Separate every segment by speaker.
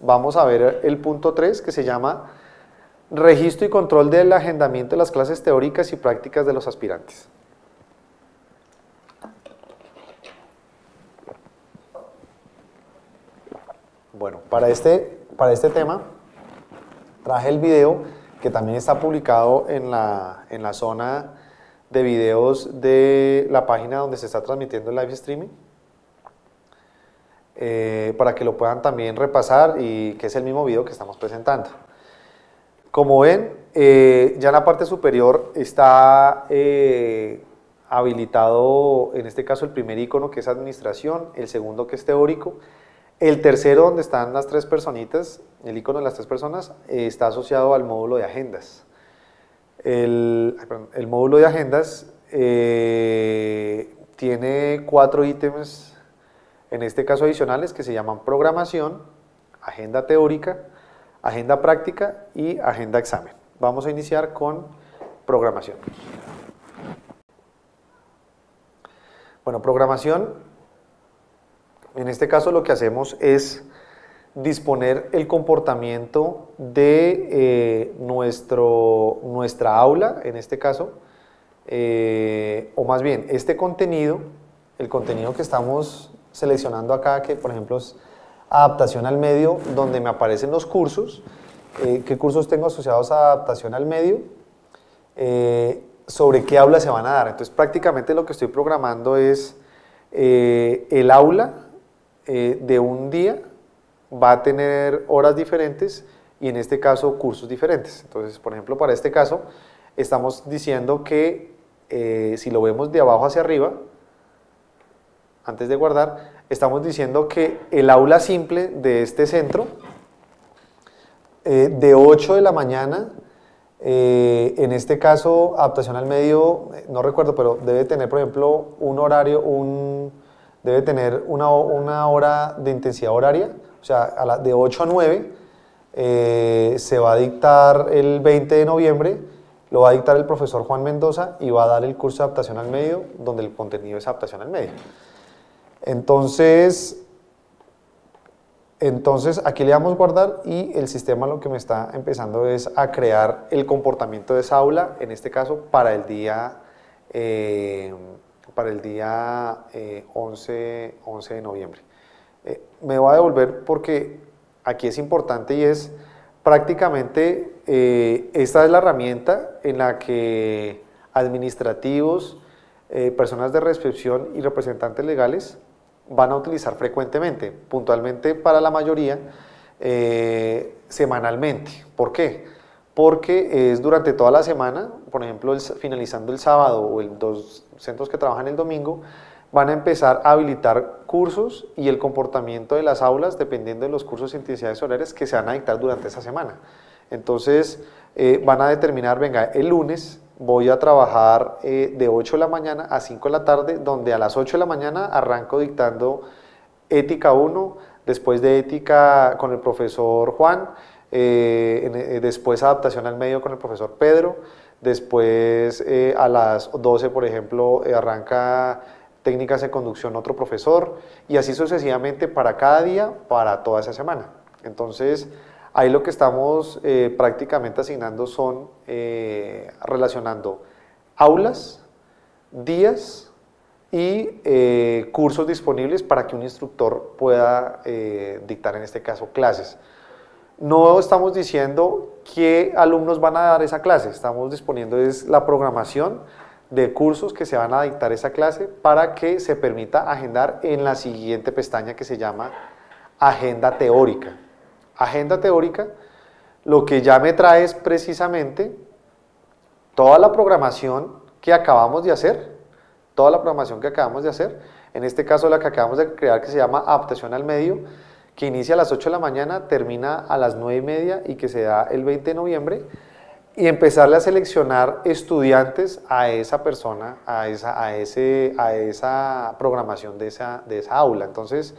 Speaker 1: vamos a ver el punto 3 que se llama registro y control del agendamiento de las clases teóricas y prácticas de los aspirantes. Bueno, para este tema traje el video que también está publicado en la zona de videos de la página donde se está transmitiendo el live streaming, para que lo puedan también repasar y que es el mismo video que estamos presentando. Como ven, ya en la parte superior está habilitado, en este caso, el primer icono que es administración, el segundo que es teórico, el tercero donde están las tres personitas, el icono de las tres personas, está asociado al módulo de agendas. El módulo de agendas tiene 4 ítems, en este caso adicionales, que se llaman programación, agenda teórica, agenda práctica y agenda examen. Vamos a iniciar con programación. Bueno, programación, en este caso lo que hacemos es disponer el comportamiento de nuestra aula, en este caso, o más bien, este contenido, el contenido que estamos seleccionando acá, que por ejemplo es adaptación al medio, donde me aparecen los cursos, qué cursos tengo asociados a adaptación al medio, sobre qué aula se van a dar. Entonces prácticamente lo que estoy programando es el aula de un día va a tener horas diferentes y en este caso cursos diferentes. Entonces, por ejemplo, para este caso estamos diciendo que si lo vemos de abajo hacia arriba, antes de guardar, estamos diciendo que el aula simple de este centro, de 8 de la mañana, en este caso, adaptación al medio, no recuerdo, pero debe tener, por ejemplo, un horario, debe tener una hora de intensidad horaria, o sea, de 8 a 9, se va a dictar el 20 de noviembre, lo va a dictar el profesor Juan Mendoza y va a dar el curso de adaptación al medio, donde el contenido es adaptación al medio. Entonces aquí le damos guardar y el sistema lo que me está empezando es a crear el comportamiento de esa aula, en este caso para el día 11 de noviembre. Me voy a devolver porque aquí es importante y es prácticamente esta es la herramienta en la que administrativos, personas de recepción y representantes legales van a utilizar frecuentemente, puntualmente para la mayoría, semanalmente. ¿Por qué? Porque es durante toda la semana, por ejemplo, finalizando el sábado o los centros que trabajan el domingo, van a empezar a habilitar cursos y el comportamiento de las aulas dependiendo de los cursos e intensidades horarias que se van a dictar durante esa semana. Entonces, van a determinar, venga, el lunes voy a trabajar de 8 de la mañana a 5 de la tarde, donde a las 8 de la mañana arranco dictando ética 1, después de ética con el profesor Juan, después adaptación al medio con el profesor Pedro, después a las 12, por ejemplo, arranca técnicas de conducción otro profesor, y así sucesivamente para cada día, para toda esa semana. Entonces, ahí lo que estamos prácticamente asignando son relacionando aulas, días y cursos disponibles para que un instructor pueda dictar en este caso clases. No estamos diciendo qué alumnos van a dar esa clase, estamos disponiendo es la programación de cursos que se van a dictar esa clase para que se permita agendar en la siguiente pestaña que se llama Agenda Teórica. Agenda teórica, lo que ya me trae es precisamente toda la programación que acabamos de hacer, en este caso la que acabamos de crear que se llama adaptación al medio, que inicia a las 8 de la mañana, termina a las 9:30 y que se da el 20 de noviembre, y empezarle a seleccionar estudiantes a esa persona, a esa programación de esa aula. Entonces,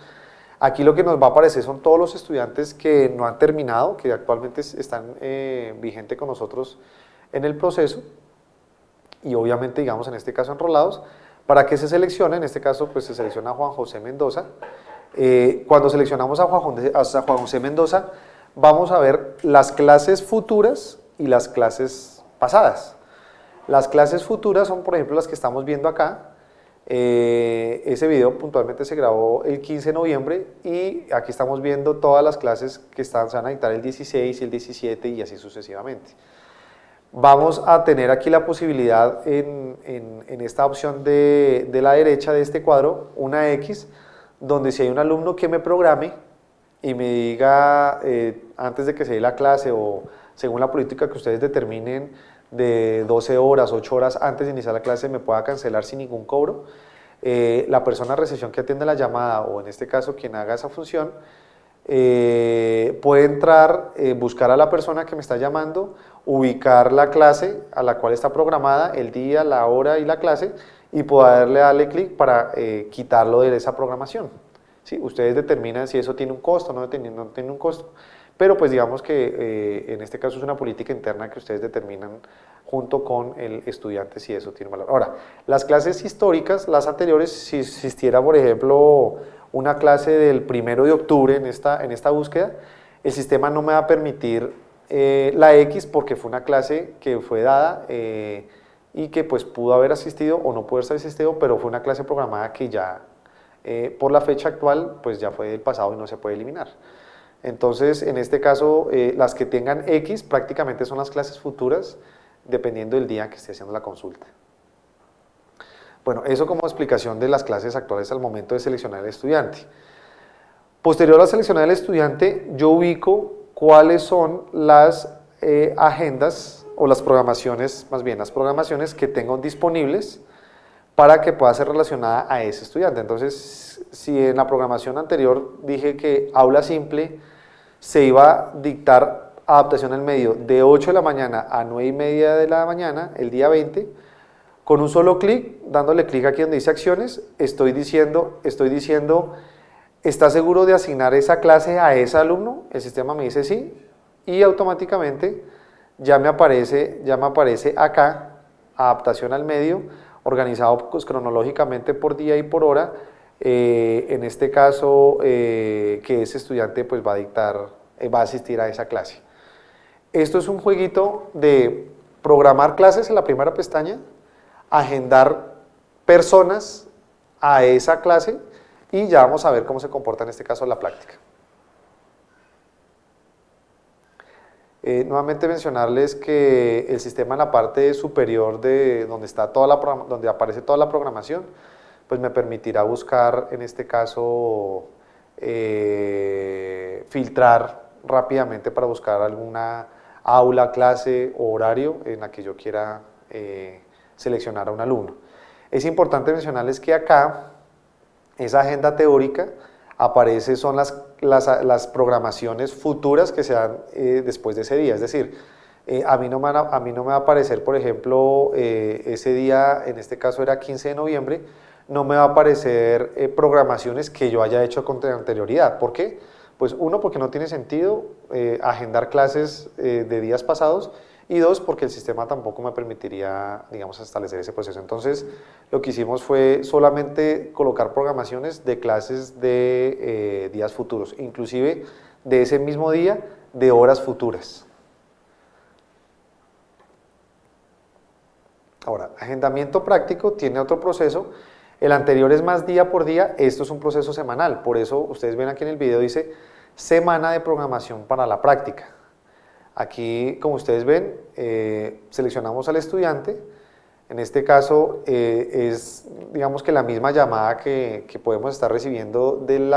Speaker 1: aquí lo que nos va a aparecer son todos los estudiantes que no han terminado, que actualmente están vigentes con nosotros en el proceso y obviamente, digamos, en este caso enrolados, para que se seleccione, en este caso pues se selecciona a Juan José Mendoza, Cuando seleccionamos a Juan José Mendoza, vamos a ver las clases futuras y las clases pasadas. Las clases futuras son, por ejemplo, las que estamos viendo acá. Ese video puntualmente se grabó el 15 de noviembre y aquí estamos viendo todas las clases que se van a dictar el 16, el 17 y así sucesivamente. Vamos a tener aquí la posibilidad en esta opción de la derecha de este cuadro, una X, donde si hay un alumno que me programe y me diga antes de que se dé la clase o según la política que ustedes determinen de 12 horas, 8 horas antes de iniciar la clase me pueda cancelar sin ningún cobro, la persona de recepción que atiende la llamada o en este caso quien haga esa función puede entrar, buscar a la persona que me está llamando, ubicar la clase a la cual está programada, el día, la hora y la clase y poderle darle clic para quitarlo de esa programación. ¿Sí? Ustedes determinan si eso tiene un costo o no tiene un costo, pero pues digamos que en este caso es una política interna que ustedes determinan junto con el estudiante si eso tiene valor. Ahora, las clases históricas, las anteriores, si existiera por ejemplo una clase del 1 de octubre en esta búsqueda, el sistema no me va a permitir la X porque fue una clase que fue dada y que pues pudo haber asistido o no pudo haber asistido, pero fue una clase programada que ya por la fecha actual pues ya fue del pasado y no se puede eliminar. Entonces en este caso las que tengan X prácticamente son las clases futuras dependiendo del día que esté haciendo la consulta. Bueno, eso como explicación de las clases actuales al momento de seleccionar al estudiante. Posterior a seleccionar al estudiante, yo ubico cuáles son las agendas o las programaciones, más bien las programaciones que tengo disponibles para que pueda ser relacionada a ese estudiante. Entonces, si en la programación anterior dije que aula simple se iba a dictar adaptación al medio de 8 de la mañana a 9:30 de la mañana, el día 20, con un solo clic, dándole clic aquí donde dice acciones, estoy diciendo, ¿está seguro de asignar esa clase a ese alumno? El sistema me dice sí y automáticamente ya me aparece acá, adaptación al medio, organizado pues, cronológicamente por día y por hora, en este caso que ese estudiante pues, va a asistir a esa clase. Esto es un jueguito de programar clases en la primera pestaña, agendar personas a esa clase y ya vamos a ver cómo se comporta en este caso la práctica. Nuevamente mencionarles que el sistema en la parte superior de donde aparece toda la programación, pues me permitirá buscar en este caso filtrar rápidamente para buscar alguna aula, clase o horario en la que yo quiera seleccionar a un alumno. Es importante mencionarles que acá, esa agenda teórica, son las programaciones futuras que se dan después de ese día, es decir, a mí no me va a aparecer, por ejemplo, ese día, en este caso era 15 de noviembre, no me va a aparecer programaciones que yo haya hecho con anterioridad. ¿Por qué? Pues uno, porque no tiene sentido agendar clases de días pasados, y dos, porque el sistema tampoco me permitiría, digamos, establecer ese proceso. Entonces, lo que hicimos fue solamente colocar programaciones de clases de días futuros, inclusive de ese mismo día, de horas futuras. Ahora, agendamiento práctico tiene otro proceso. El anterior es más día por día, esto es un proceso semanal. Por eso, ustedes ven aquí en el video, dice semana de programación para la práctica. Aquí, como ustedes ven, seleccionamos al estudiante. En este caso es, digamos que la misma llamada que podemos estar recibiendo del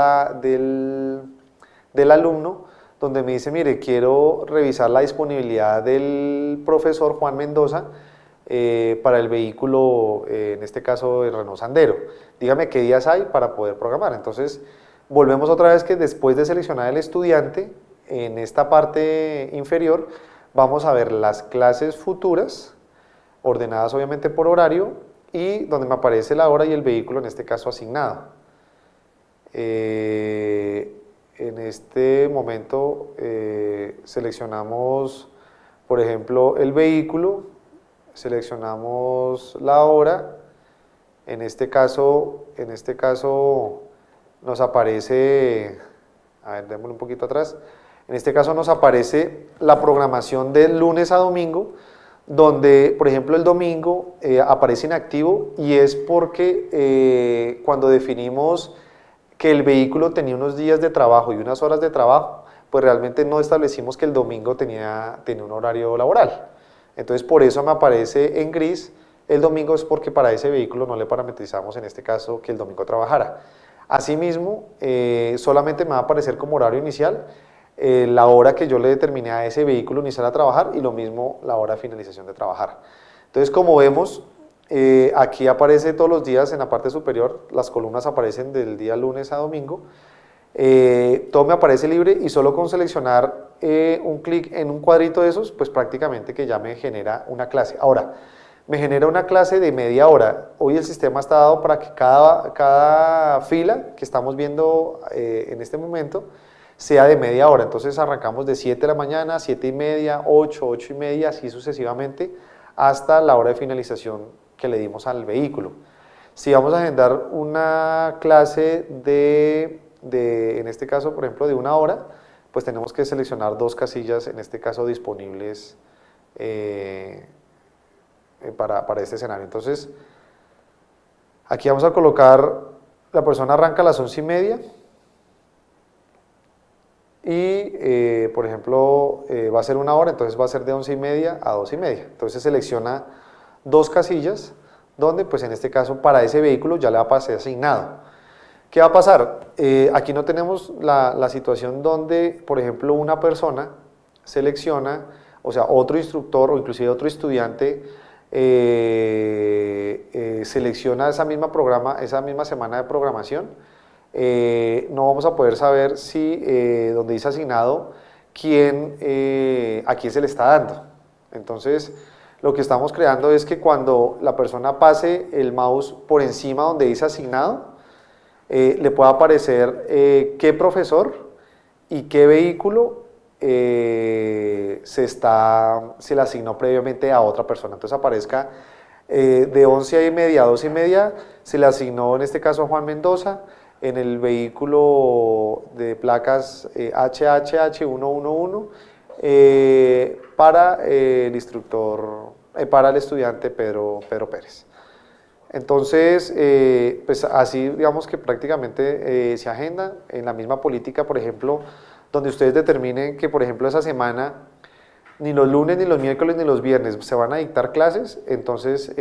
Speaker 1: alumno, donde me dice, mire, quiero revisar la disponibilidad del profesor Juan Mendoza para el vehículo, en este caso el Renault Sandero. Dígame qué días hay para poder programar. Entonces, volvemos otra vez que después de seleccionar el estudiante, en esta parte inferior vamos a ver las clases futuras, ordenadas obviamente por horario, y donde me aparece la hora y el vehículo, en este caso asignado. En este momento seleccionamos, por ejemplo, el vehículo, seleccionamos la hora, en este caso nos aparece, a ver, démosle un poquito atrás, en este caso nos aparece la programación de lunes a domingo, donde, por ejemplo, el domingo aparece inactivo y es porque cuando definimos que el vehículo tenía unos días de trabajo y unas horas de trabajo, pues realmente no establecimos que el domingo tenía un horario laboral. Entonces, por eso me aparece en gris el domingo, es porque para ese vehículo no le parametrizamos en este caso que el domingo trabajara. Asimismo, solamente me va a aparecer como horario inicial la hora que yo le determiné a ese vehículo iniciar a trabajar y lo mismo la hora de finalización de trabajar. Entonces, como vemos, aquí aparece todos los días en la parte superior, las columnas aparecen del día lunes a domingo, todo me aparece libre y solo con seleccionar un clic en un cuadrito de esos, pues prácticamente que ya me genera una clase. Ahora, me genera una clase de media hora. Hoy el sistema está dado para que cada fila que estamos viendo en este momento sea de media hora. Entonces arrancamos de 7 de la mañana, 7 y media, 8, 8 y media, así sucesivamente, hasta la hora de finalización que le dimos al vehículo. Si vamos a agendar una clase en este caso, por ejemplo, de una hora, pues tenemos que seleccionar dos casillas, en este caso disponibles para este escenario. Entonces, aquí vamos a colocar, la persona arranca a las 11 y media y, por ejemplo, va a ser una hora, entonces va a ser de 11 y media a 2 y media. Entonces selecciona dos casillas donde, pues en este caso, para ese vehículo ya le va a pasar asignado. ¿Qué va a pasar? Aquí no tenemos la situación donde, por ejemplo, una persona selecciona, o sea, otro instructor o inclusive otro estudiante selecciona esa misma semana de programación. No vamos a poder saber si donde dice asignado a quién se le está dando. Entonces, lo que estamos creando es que cuando la persona pase el mouse por encima donde dice asignado, le pueda aparecer qué profesor y qué vehículo se le asignó previamente a otra persona. Entonces aparezca de 11 y media a 2 y media, se le asignó en este caso a Juan Mendoza, en el vehículo de placas HHH111 para el para el estudiante Pedro Pérez. Entonces, pues así digamos que prácticamente se agenda en la misma política, por ejemplo, donde ustedes determinen que, por ejemplo, esa semana ni los lunes, ni los miércoles, ni los viernes se van a dictar clases, entonces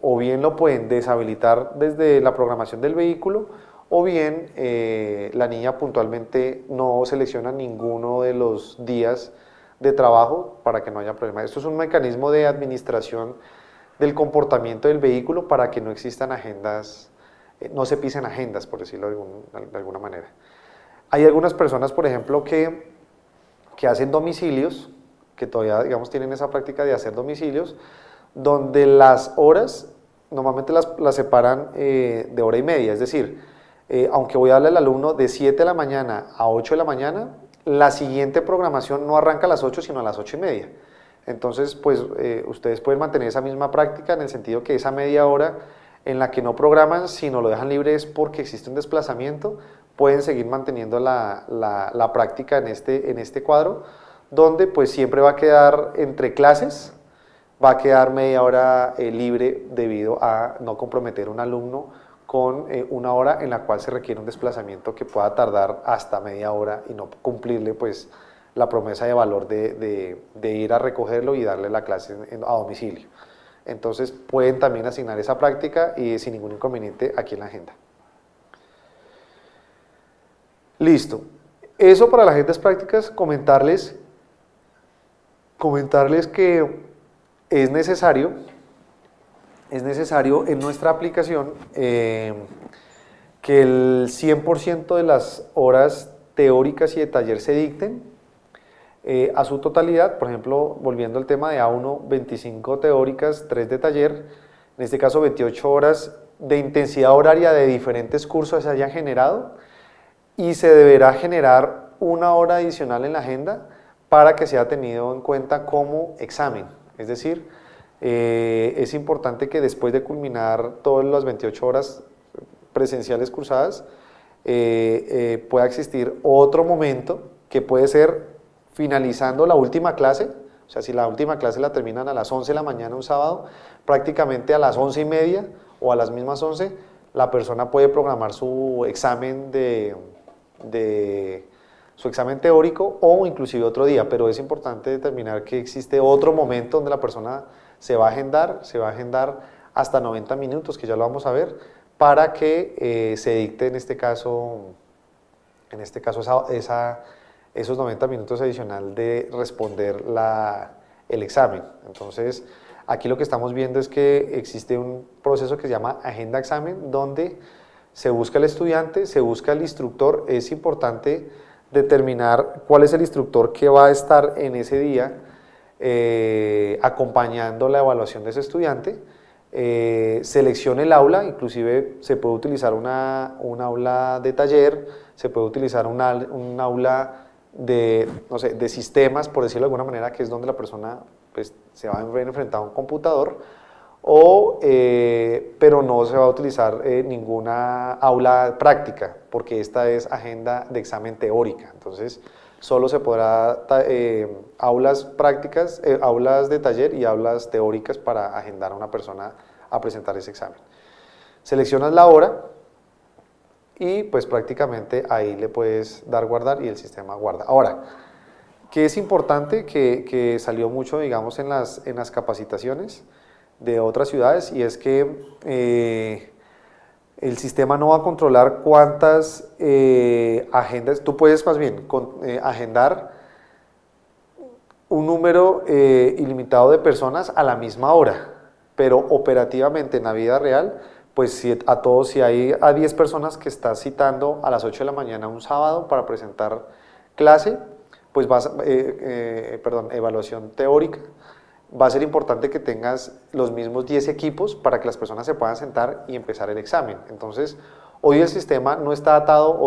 Speaker 1: o bien lo pueden deshabilitar desde la programación del vehículo, o bien la niña puntualmente no selecciona ninguno de los días de trabajo para que no haya problema. Esto es un mecanismo de administración del comportamiento del vehículo para que no existan agendas, no se pisen agendas, por decirlo de alguna manera. Hay algunas personas, por ejemplo, que hacen domicilios, que todavía, digamos, tienen esa práctica de hacer domicilios, donde las horas normalmente las separan de hora y media, es decir, aunque voy a darle al alumno de 7 de la mañana a 8 de la mañana, la siguiente programación no arranca a las 8, sino a las 8 y media. Entonces, pues ustedes pueden mantener esa misma práctica en el sentido que esa media hora en la que no programan, sino lo dejan libre es porque existe un desplazamiento, pueden seguir manteniendo la práctica en este cuadro, donde pues siempre va a quedar entre clases, va a quedar media hora libre debido a no comprometer a un alumno con una hora en la cual se requiere un desplazamiento que pueda tardar hasta media hora y no cumplirle pues la promesa de valor de ir a recogerlo y darle la clase a domicilio. Entonces pueden también asignar esa práctica y sin ningún inconveniente aquí en la agenda. Listo. Eso para las agendas prácticas, comentarles que es necesario en nuestra aplicación que el 100% de las horas teóricas y de taller se dicten a su totalidad. Por ejemplo, volviendo al tema de A1, 25 teóricas, 3 de taller, en este caso 28 horas de intensidad horaria de diferentes cursos se hayan generado y se deberá generar una hora adicional en la agenda para que sea tenido en cuenta como examen. Es decir, es importante que después de culminar todas las 28 horas presenciales cursadas, pueda existir otro momento que puede ser finalizando la última clase. O sea, si la última clase la terminan a las 11 de la mañana un sábado, prácticamente a las 11:30 o a las mismas 11, la persona puede programar su examen su examen teórico o inclusive otro día, pero es importante determinar que existe otro momento donde la persona se va a agendar hasta 90 minutos, que ya lo vamos a ver, para que se dicte en este caso esos 90 minutos adicional de responder el examen. Entonces, aquí lo que estamos viendo es que existe un proceso que se llama agenda examen, donde se busca el estudiante, se busca el instructor. Es importante determinar cuál es el instructor que va a estar en ese día acompañando la evaluación de ese estudiante. Seleccione el aula, inclusive se puede utilizar un aula de taller, se puede utilizar un aula de, no sé, de sistemas, por decirlo de alguna manera, que es donde la persona pues, se va a ver enfrentada a un computador, pero no se va a utilizar ninguna aula práctica, porque esta es agenda de examen teórica. Entonces, solo se podrá aulas prácticas, aulas de taller y aulas teóricas para agendar a una persona a presentar ese examen. Seleccionas la hora y pues prácticamente ahí le puedes dar guardar y el sistema guarda. Ahora, ¿qué es importante que salió mucho, digamos, en las capacitaciones de otras ciudades? Y es que el sistema no va a controlar cuántas agendas, tú puedes más bien agendar un número ilimitado de personas a la misma hora, pero operativamente en la vida real, pues si hay a 10 personas que estás citando a las 8 de la mañana un sábado para presentar clase, pues evaluación teórica, va a ser importante que tengas los mismos 10 equipos para que las personas se puedan sentar y empezar el examen. Entonces, hoy el sistema no está atado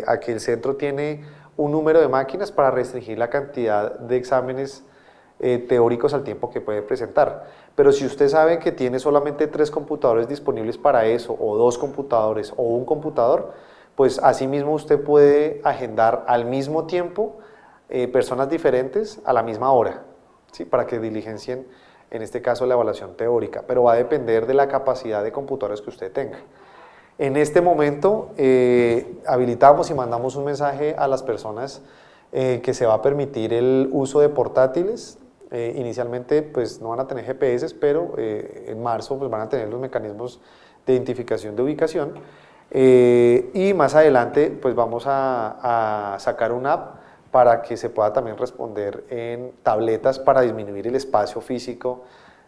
Speaker 1: a que el centro tiene un número de máquinas para restringir la cantidad de exámenes teóricos al tiempo que puede presentar. Pero si usted sabe que tiene solamente 3 computadores disponibles para eso, o 2 computadores, o un computador, pues asimismo usted puede agendar al mismo tiempo personas diferentes a la misma hora, ¿sí? Para que diligencien, en este caso, la evaluación teórica, pero va a depender de la capacidad de computadores que usted tenga. En este momento habilitamos y mandamos un mensaje a las personas que se va a permitir el uso de portátiles. Inicialmente pues no van a tener GPS, pero en marzo pues, van a tener los mecanismos de identificación de ubicación y más adelante pues vamos a sacar una app para que se pueda también responder en tabletas para disminuir el espacio físico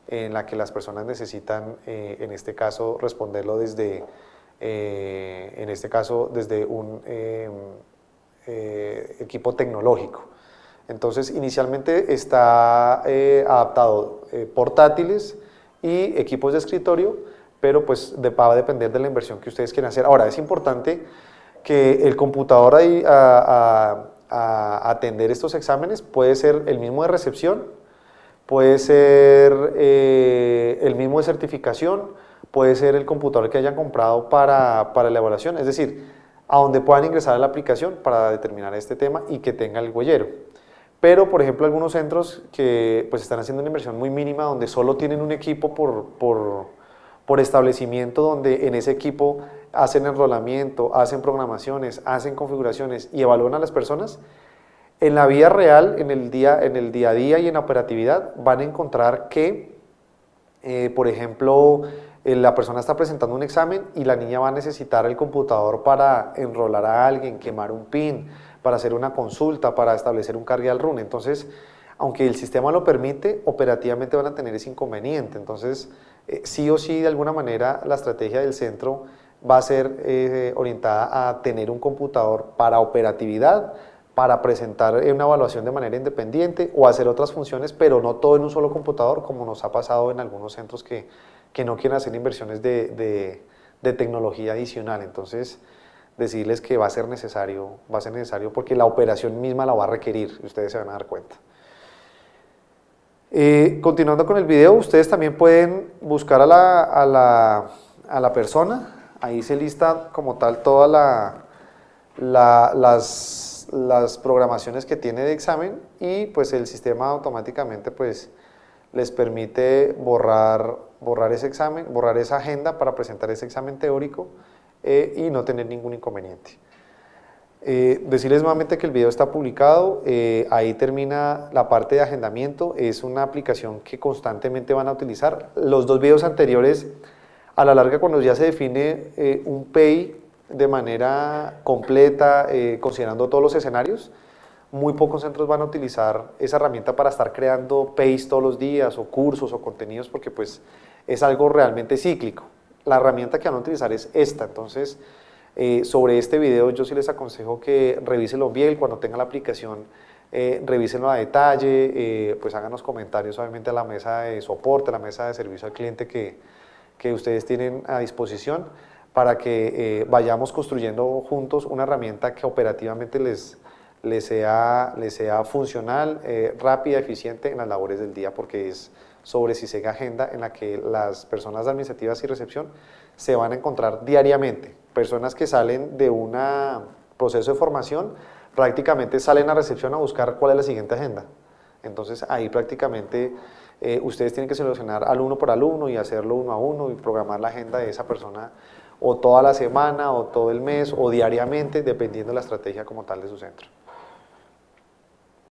Speaker 1: en la que las personas necesitan, en este caso, responderlo desde un equipo tecnológico. Entonces, inicialmente está adaptado portátiles y equipos de escritorio, pero pues va a depender de la inversión que ustedes quieran hacer. Ahora, es importante que el computador ahí a atender estos exámenes puede ser el mismo de recepción, puede ser el mismo de certificación, puede ser el computador que hayan comprado para la evaluación, es decir, a donde puedan ingresar a la aplicación para determinar este tema y que tenga el huellero. Pero, por ejemplo, algunos centros que pues, están haciendo una inversión muy mínima, donde solo tienen un equipo por establecimiento, donde en ese equipo hacen enrolamiento, hacen programaciones, hacen configuraciones y evalúan a las personas, en la vida real, en el día a día y en la operatividad, van a encontrar que, por ejemplo, la persona está presentando un examen y la niña va a necesitar el computador para enrolar a alguien, quemar un PIN, para hacer una consulta, para establecer un cardial run. Entonces, aunque el sistema lo permite, operativamente van a tener ese inconveniente. Entonces, sí o sí, de alguna manera, la estrategia del centro va a ser orientada a tener un computador para operatividad, para presentar una evaluación de manera independiente o hacer otras funciones, pero no todo en un solo computador, como nos ha pasado en algunos centros que no quieren hacer inversiones de tecnología adicional. Entonces, decirles que va a ser necesario porque la operación misma la va a requerir, ustedes se van a dar cuenta. Continuando con el video, ustedes también pueden buscar a la persona, ahí se lista como tal toda las programaciones que tiene de examen y pues el sistema automáticamente pues les permite borrar ese examen, borrar esa agenda para presentar ese examen teórico y no tener ningún inconveniente. Decirles nuevamente que el video está publicado, ahí termina la parte de agendamiento, es una aplicación que constantemente van a utilizar. Los dos videos anteriores, a la larga cuando ya se define un PEI de manera completa, considerando todos los escenarios, muy pocos centros van a utilizar esa herramienta para estar creando PEIs todos los días o cursos o contenidos porque pues es algo realmente cíclico. La herramienta que van a utilizar es esta, entonces sobre este video yo sí les aconsejo que revísenlo bien, cuando tengan la aplicación revísenlo a detalle, pues hagan los comentarios obviamente a la mesa de soporte, a la mesa de servicio al cliente que ustedes tienen a disposición para que vayamos construyendo juntos una herramienta que operativamente les sea funcional, rápida, eficiente en las labores del día, porque es sobre Sisega Agenda en la que las personas administrativas y recepción se van a encontrar diariamente. Personas que salen de un proceso de formación, prácticamente salen a recepción a buscar cuál es la siguiente agenda. Entonces ahí prácticamente ustedes tienen que seleccionar alumno por alumno y hacerlo uno a uno y programar la agenda de esa persona o toda la semana o todo el mes o diariamente, dependiendo de la estrategia como tal de su centro.